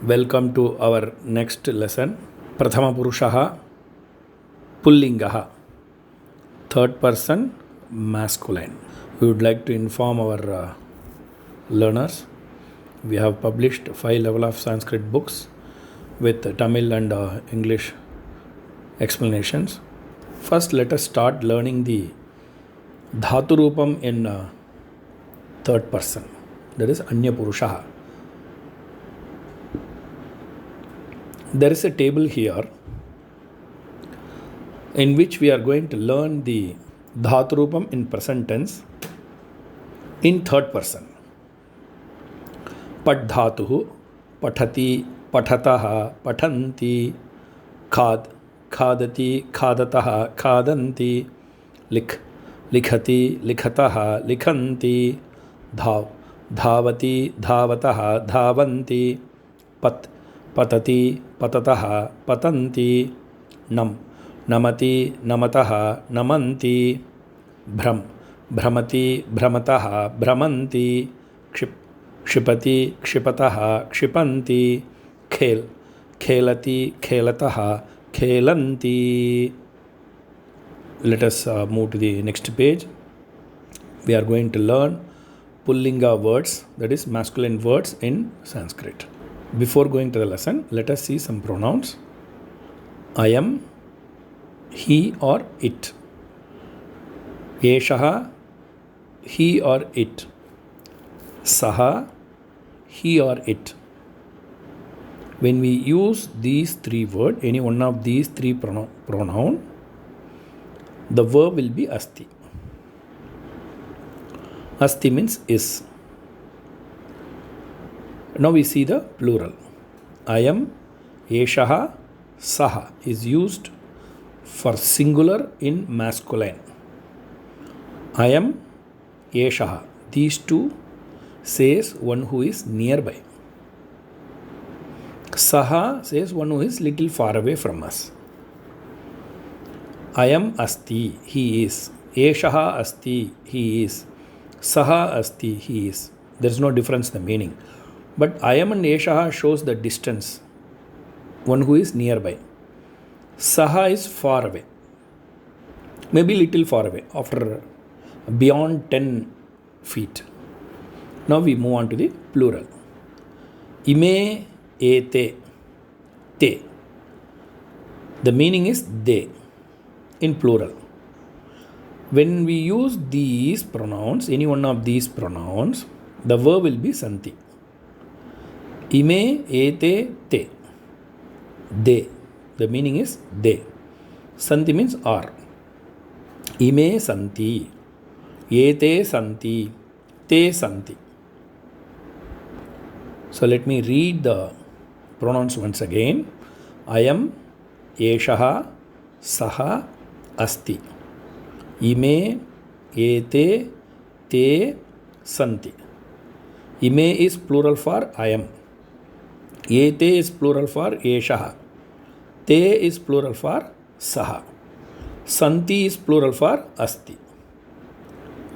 Welcome to our next lesson. Prathama Purushaha Pullingaha, third person masculine. We would like to inform our learners. We have published 5 level of Sanskrit books with Tamil and English explanations. First, let us start learning the Dhatu Rupam in third person. That is Anya Purushaha. There is a table here in which we are going to learn the Dhatu Rupam in present tense in third person. Pat Dhatuhu, Pathati, Pathataha, Pathanti, Khad, Khadati, Khadataha, Khadanti, Lik, Likhati, Likhataha, Likhanti, Dhav, Dhavati, Dhavataha, Dhavanti, Pat, Patati, Patataha, Patanti, Nam, Namati, Namataha, Namanti, Bhram, Bhramati, Bhramataha, Bhramanti, Kship, Kshipati, Kshipataha, Kshipanti, Khel, Khelati, Khelataha, Khelanti. Let us move to the next page. We are going to learn Pullinga words, that is masculine words in Sanskrit. Before going to the lesson, let us see some pronouns. I am, he or it. Eshaha, he or it. Saha, he or it. When we use these three words, any one of these three pronoun, the verb will be asti. Asti means is. Now we see the plural. I am, eshaha, saha is used for singular in masculine. I am, eshaha. These two says one who is nearby. Saha says one who is little far away from us. I am asti, he is. Eshaha asti, he is. Saha asti, he is. There is no difference in the meaning. But I am and eshaha shows the distance, one who is nearby. Saha is far away, maybe little far away, after beyond 10 feet. Now we move on to the plural. Ime, ete, te. The meaning is they in plural. When we use these pronouns, any one of these pronouns, the verb will be santi. Ime, ete, te. They. The meaning is they. Santi means are. Ime santi. Ete santi. Te santi. So let me read the pronouns once again. I am, eshaha, saha, asti. Ime, ete, te, santi. Ime is plural for I am. Ete is plural for eshaha. Te is plural for saha. Santi is plural for asti.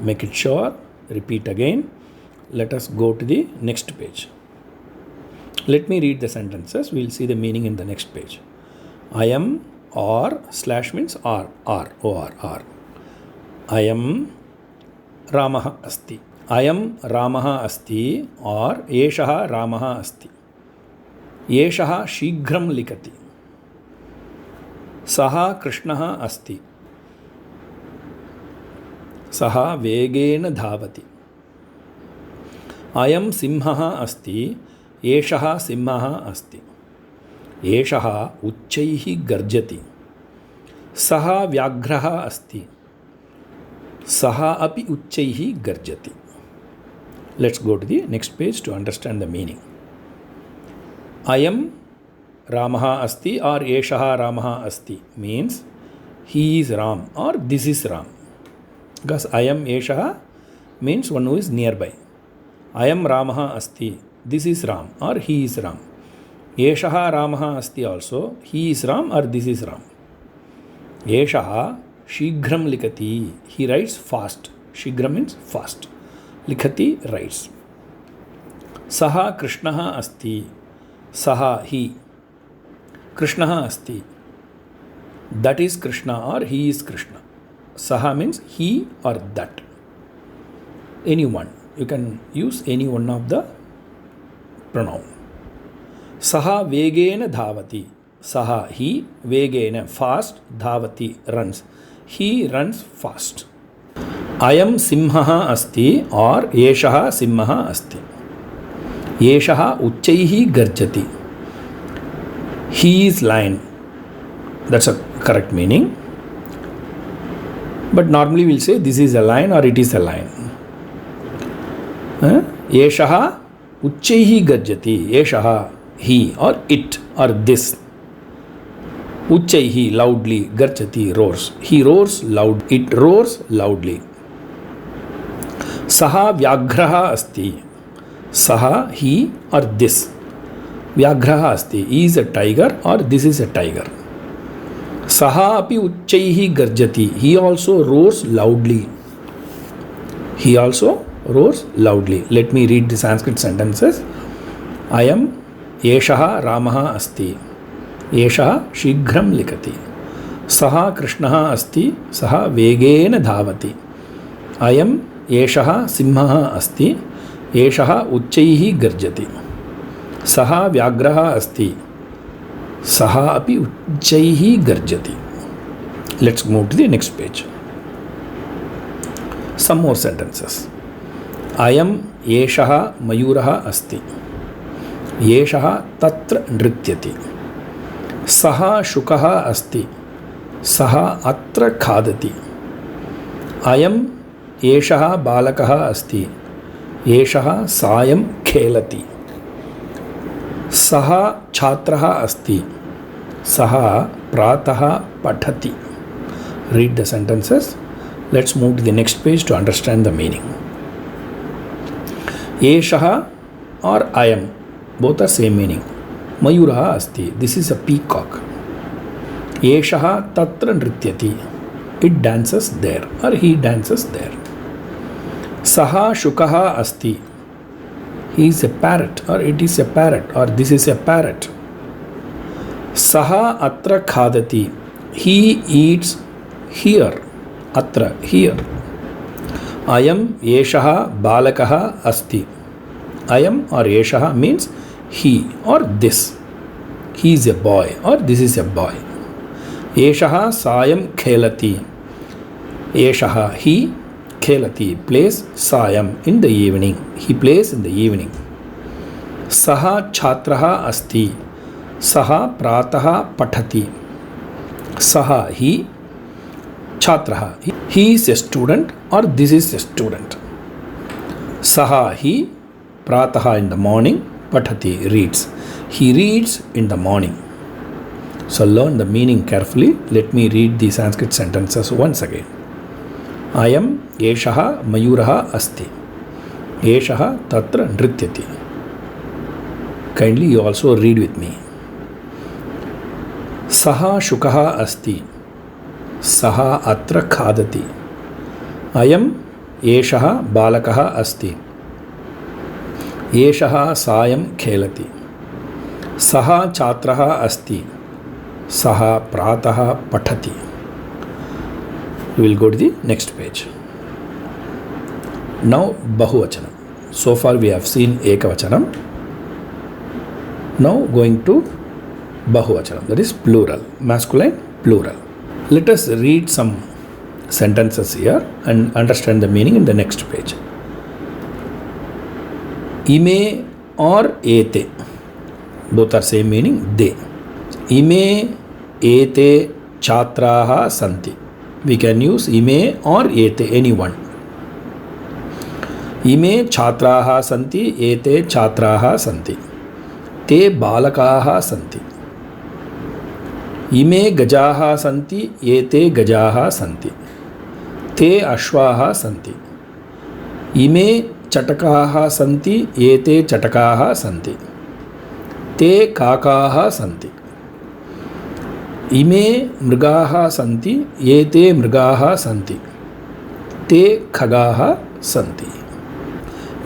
Make it sure. Repeat again. Let us go to the next page. Let me read the sentences. We will see the meaning in the next page. I am, or slash means or, or. I am Ramaha asti. I am Ramaha asti or eshaha Ramaha asti. Eshaha shighram likati. Saha Krishnaha asti. Saha vegena dhavati. I am simhaha asti. Eshaha simhaha asti. Eshaha uchchaihi garjati. Saha vyagraha asti. Saha api uchchaihi garjati. Let's go to the next page to understand the meaning. I am Ramaha asti or eshaha Ramaha asti means he is Ram or this is Ram. Because I am eshaha means one who is nearby. I am Ramaha asti. This is Ram or he is Ram. Eshaha Ramaha asti also. He is Ram or this is Ram. Eshaha shighram likati. He writes fast. Shighram means fast. Likhati writes. Saha Krishnaha asti. सः ही कृष्णः अस्ति that is Krishna or he is Krishna. Saha means he or that, anyone. You can use any one of the pronoun. Saha vegena dhavati. Saha he vegena fast, dhavati runs. He runs fast. Ayam simhaha asti or eshaha simhaha asti. Eshaha uchchaihi garjati. He is lion. That's a correct meaning. But normally we'll say this is a lion or it is a lion. Eshaha uchchaihi garjati. Eshaha he or it or this. Uchchaihi loudly, garjati roars. He roars loud. It roars loudly. Saha vyagraha asti. Saha he or this. Vyagraha asti. He is a tiger or this is a tiger. Saha api uchchaihi garjati. He also roars loudly. He also roars loudly. Let me read the Sanskrit sentences. Ayam eshaha ramaha asti. Eshaha shighram likati. Saha krishnaha asti. Saha vegena dhavati. Ayam eshaha simhaha asti. Eshaha uchchaihi garjati. Saha vyagraha asti. Saha api uchchaihi garjati. Let's move to the next page. Some more sentences. Ayam eshaha mayuraha asti. Eshaha tatra nrityati. Saha shukaha asti. Saha atra khadati. Ayam eshaha balakaha asti. Eshaha sayam khelati. Saha chhatraha asti. Saha prataha pathati. Read the sentences. Let's move to the next page to understand the meaning. Eshaha or ayam, both are same meaning. Mayuraha asti. This is a peacock. Eshaha tatra nrityati. It dances there or he dances there. Saha shukaha asti. He is a parrot or it is a parrot or this is a parrot. Saha atra khadati. He eats here. Atra, here. Ayam eshaha balakaha asti. Ayam or eshaha means he or this. He is a boy or this is a boy. Eshaha sayam khelati. Eshaha he khelati plays sayam in the evening. He plays in the evening. Saha chhatraha asti. Saha prataha pathati. Saha he chhatraha. He is a student or this is a student. Saha he prataha in the morning. Pathati reads. He reads in the morning. So learn the meaning carefully. Let me read the Sanskrit sentences once again. Ayam eshaha mayuraha asti. Eshaha tatra nrityati. Kindly you also read with me. Saha shukaha asti. Saha atra khadati. Ayam eshaha balakaha asti. Eshaha sayam khelati. Saha chhatraha asti. Saha prataha pathati. We will go to the next page. Now Bahuvachanam. So far we have seen Ekavachanam. Now going to Bahuvachanam, that is plural, masculine plural. Let us read some sentences here and understand the meaning in the next page. Ime or ete, both are same meaning, they. Ime ete chhatraha santi. We can use ime or ete, anyone. Ime chhatraha santi, ete chhatraha santi. Te balakaha santi. Ime gajaha santi, ete gajaha santi. Te ashvaha santi. Ime chatakaha santi, ete chatakaha santi. Te kakaha santi. Ime mrigaha santi, ete mrigaha santi. Te khagaha santi.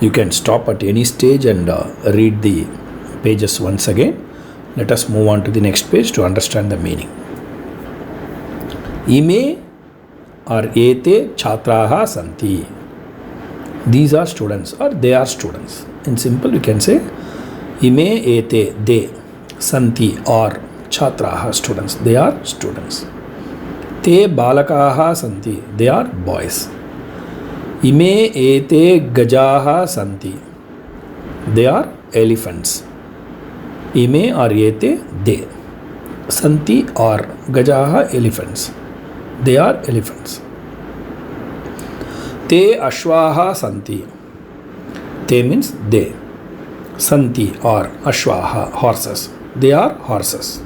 You can stop at any stage and read the pages once again. Let us move on to the next page to understand the meaning. Ime or ete chhatraha santi. These are students or they are students. In simple, you can say ime ete, they, santi or chhatraha, students. They are students. Te balakaha santi. They are boys. Ime ete gajaha santi. They are elephants. Ime or ete, they. Santi or gajaha, elephants. They are elephants. Te ashvaha santi. Te means they. Santi or ashvaha, horses. They are horses.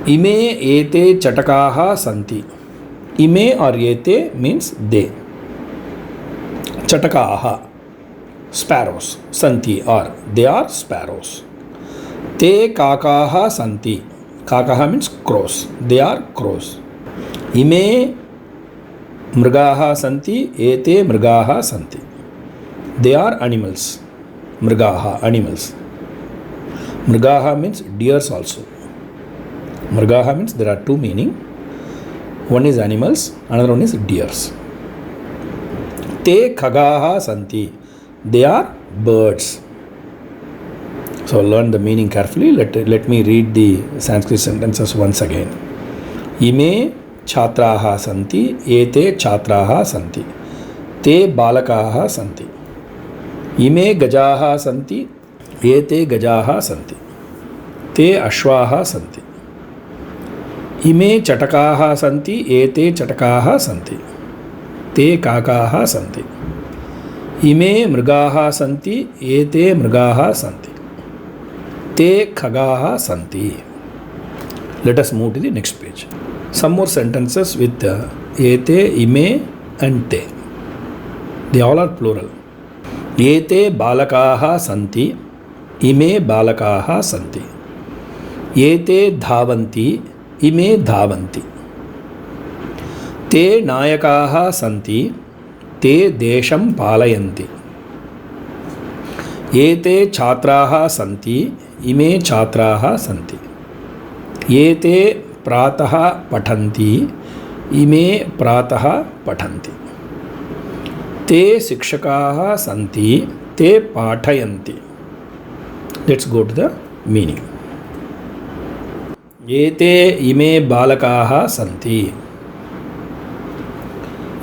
Ime ete chatakaha santi. Ime or ete means they. Chatakaha, sparrows. Santi or they are sparrows. Te kakaha santi. Kakaha means crows. They are crows. Ime mrigaha santi. Ete mrigaha santi. They are animals. Mrigaha, animals. Mrigaha means deers also. Mrigaha means there are two meaning. One is animals, another one is deers. Te khagaha santi. They are birds. So learn the meaning carefully. Let me read the Sanskrit sentences once again. Ime chhatraha santi. Ete chhatraha santi. Te balakaha santi. Ime gajaha santi. Ete gajaha santi. Te ashvaha santi. Ime chatakaha santi. Ete chatakaha santi. Te kakaha santi. Ime mrigaha santi. Ete mrigaha santi. Te khagaha santi. Let us move to the next page. Some more sentences with ete, ime and te. They all are plural. Ete balakaha santi. Ime balakaha santi. Ete dhavanti. Ime dhavanti. Te nayakaha santi. Te desham palayanti. Ete chhatraha santi. Ime chhatraha santi. Ete prataha pathanti. Ime prataha pathanti. Te shikshakaha santi. Te pathayanti. Let's go to the meaning. Ete ime balakaha santi.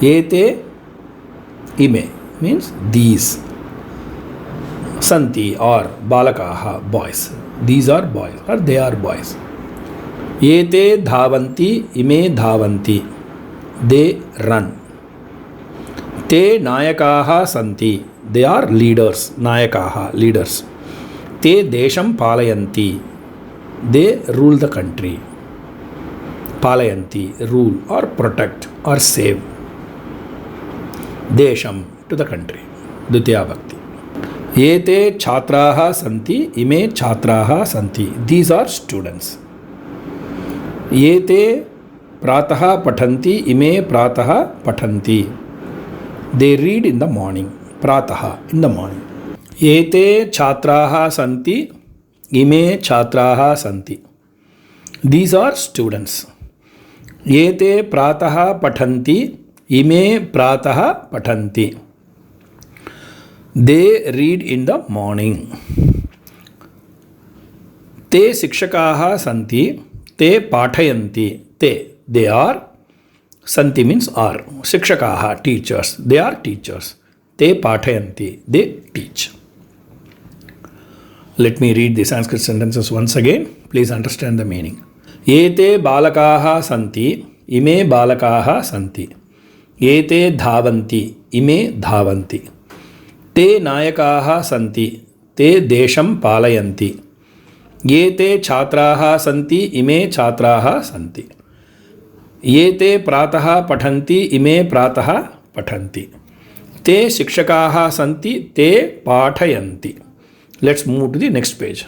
Ete ime means these. Santi or balakaha, boys. These are boys or they are boys. Ete dhavanti. Ime dhavanti. They run. Te nayakaha santi. They are leaders. Nayakaha, leaders. Te desham palayanti. They rule the country. Palayanti, rule or protect or save. Desham, to the country. Dvitiya Bhakti. Ete chhatraha santi. Ime chhatraha santi. These are students. Ete prataha pathanti. Ime prataha pathanti. They read in the morning. Prataha, in the morning. Ete chhatraha santi. Ime chhatraha santi. These are students. Ete prataha pathanti. Ime prataha pathanti. They read in the morning. Te shikshakaha santi. Te pathayanti. They are. Santi means are. Shikshakaha, teachers. They are teachers. Te pathayanti. They teach. Let me read the Sanskrit sentences once again. Please understand the meaning. Ete balakaha santi. Ime balakaha santi. Ete dhavanti. Ime dhavanti. Te nayakaha santi. Te desham palayanti. Ete chhatraha santi. Ime chhatraha santi. Ete prataha pathanti. Ime prataha pathanti. Te shikshakaha santi. Te pathayanti. Let's move to the next page.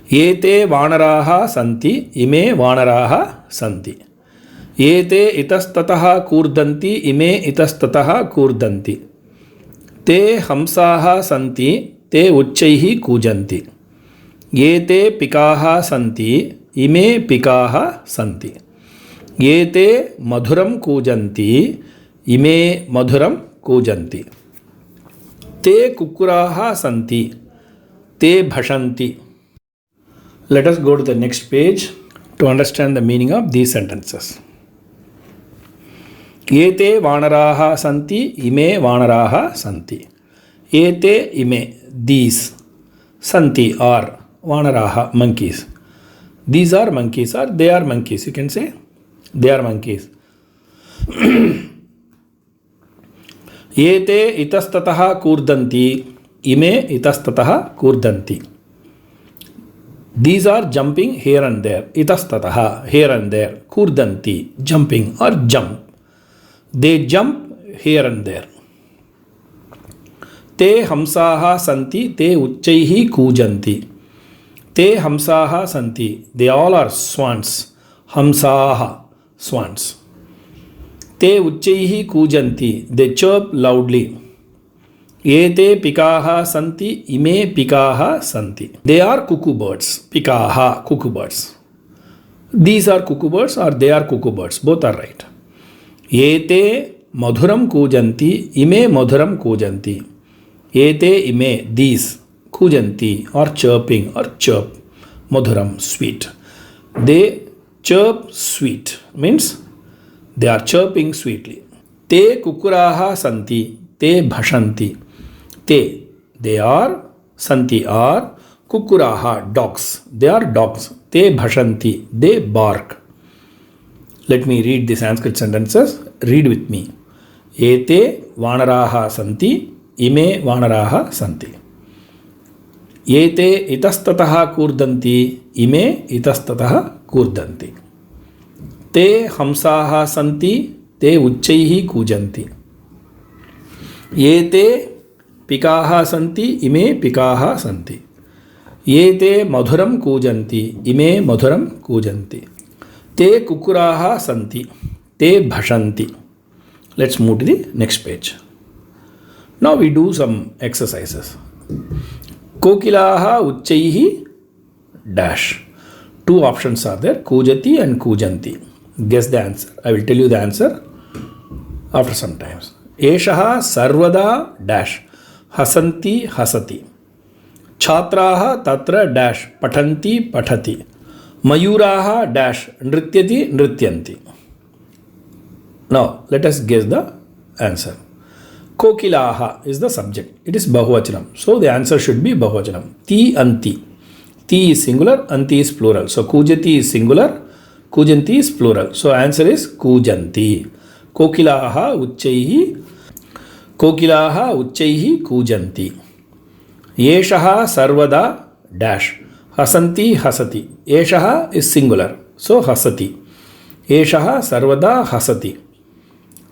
Ete vanaraha santi. Ime vanaraha santi. Ete itastataha kurdanti. Ime itastataha kurdanti. Te hamsaha santi. ते उच्चैः कूजन्ति. एते पिकाः सन्ति, इमे पिकाः सन्ति. एते मधुरं कूजन्ति, इमे मधुरं कूजन्ति. ते कुक्कुराः सन्ति, ते भषन्ति. Let us go to the next page to understand the meaning of these sentences. एते वानराः सन्ति, इमे वानराः सन्ति. एते इमे these santi are vanaraha monkeys. These are monkeys or they are monkeys. You can say they are monkeys. एते इतस्ततः कूर्दन्ति, इमे इतस्ततः कूर्दन्ति. These are jumping here and there. Itastataha here and there. Kurdhanti jumping or jump. They jump here and there. ते हंसाः सन्ति, ते उच्चैः कूजन्ति. ते हंसाः सन्ति. They all are swans. हंसाः swans. ते उच्चैः कूजन्ति. They chirp loudly. एते पिकाः सन्ति, इमे पिकाः सन्ति. They are cuckoo birds. पिकाः cuckoo birds. These are cuckoo birds or they are cuckoo birds. Both are right. एते मधुरं कूजन्ति, इमे मधुरं कूजन्ति. एते इमे these कूजन्ति or chirping or chirp. Madhuram sweet. They chirp sweet means they are chirping sweetly. ते कुक्कुराः सन्ति, ते भषन्ति. ते they are, santi are, kukkuraha dogs. They are dogs. Te bhashanti. They bark. Let me read the Sanskrit sentences. Read with me. Ete vanaraha santi. Ime vanaraha santi. Ete itastataha kurdanti. Ime itastataha kurdanti. Te hamsaha santi. Te uchchaihi kujanti. Ete पिकाः सन्ति, इमे पिकाः सन्ति. एते मधुरं कूजन्ति, इमे मधुरं कूजन्ति. ते कुक्कुराः सन्ति, ते भषन्ति. Let's move to the next page. Now we do some exercises. कोकिलाः उच्चैः dash. Two options are there, kujati and kujanti. Guess the answer. I will tell you the answer after some time. एषः सर्वदा dash. हसन्ति हसति. छात्राः तत्र dash पठन्ति पठति. मयूराः dash नृत्यति नृत्यन्ति. Now let us guess the answer. Kokilaha is the subject. It is bahuvachanam. So the answer should be bahuvachanam. Ti anti. Ti is singular, anti is plural. So kujati is singular, kujanti is plural. So answer is kujanti. Kokilaha uchchaihi. कोकिलाः उच्चैः कूजन्ति. एषः सर्वदा dash हसन्ति हसति. एषः is singular सो हसति. एषः सर्वदा हसति.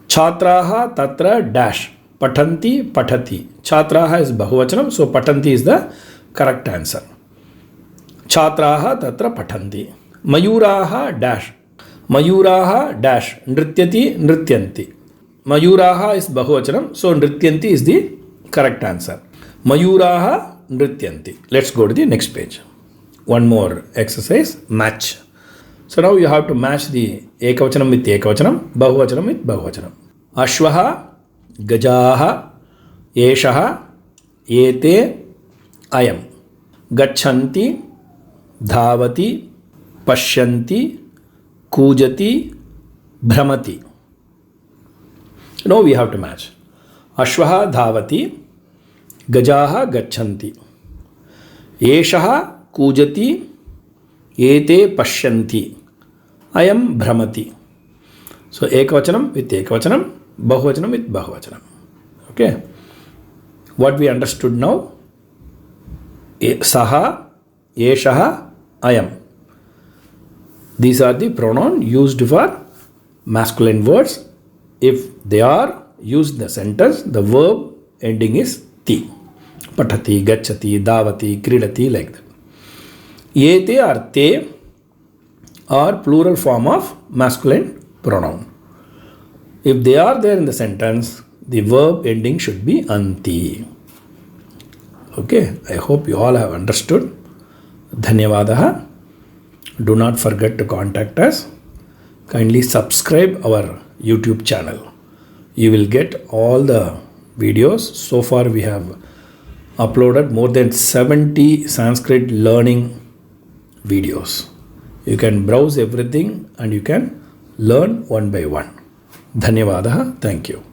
छात्राः तत्र dash पठन्ति पठति. छात्राः इज बहुवचनं सो पठन्ति इज द करेक्ट आंसर. छात्राः तत्र पठन्ति. मयूराः डैश. मयूराः डैश नृत्यति नृत्यन्ति. Mayuraha is bahuvachanam, so nrityanti is the correct answer. Mayuraha nrityanti. Let's go to the next page. One more exercise, match. So now you have to match the ekavachanam with ekavachanam, bahuvachanam with bahuvachanam. Ashvaha, gajaha, eshaha, ete, ayam. Gachanti, dhavati, pashyanti, kujati, bhramati. Now we have to match. Ashvaha dhavati, gajaha gachanti. Eshaha kujati, ete pashyanti. Ayam bhramati. So ekavachanam with ekavachanam, bahuvachanam with bahuvachanam. Okay. What we understood now? Saha, eshaha, ayam. These are the pronouns used for masculine words. If they are used in the sentence, the verb ending is ti. Patati, gachati, davati, kridati, like that. Ete or te are plural form of masculine pronoun. If they are there in the sentence, the verb ending should be anti. Okay, I hope you all have understood. Dhanyavadaha. Do not forget to contact us. Kindly subscribe our YouTube channel. You will get all the videos. So far we have uploaded more than 70 Sanskrit learning videos. You can browse everything and you can learn one by one. Dhanyavadaha. Thank you.